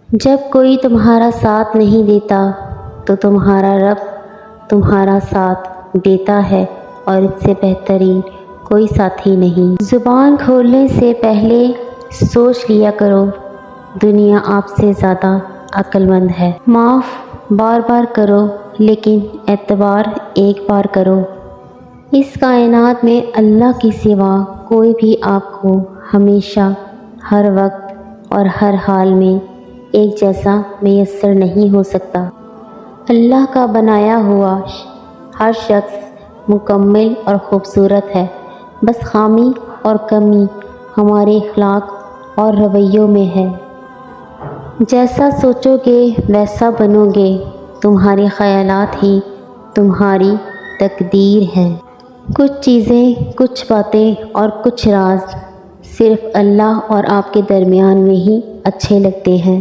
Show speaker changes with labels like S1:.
S1: جب کوئی تمہارا ساتھ نہیں دیتا تو تمہارا رب تمہارا ساتھ دیتا ہے، اور اس سے بہترین کوئی ساتھی نہیں۔ زبان کھولنے سے پہلے سوچ لیا کرو، دنیا آپ سے زیادہ عقل مند ہے۔ معاف بار بار کرو لیکن اعتبار ایک بار کرو۔ اس کائنات میں اللہ کے سوا کوئی بھی آپ کو ہمیشہ، ہر وقت اور ہر حال میں ایک جیسا میسر نہیں ہو سکتا۔ اللہ کا بنایا ہوا ہر شخص مکمل اور خوبصورت ہے، بس خامی اور کمی ہمارے اخلاق اور رویوں میں ہے۔ جیسا سوچو گے ویسا بنو گے، تمہارے خیالات ہی تمہاری تقدیر ہیں۔ کچھ چیزیں، کچھ باتیں اور کچھ راز صرف اللہ اور آپ کے درمیان میں ہی اچھے لگتے ہیں۔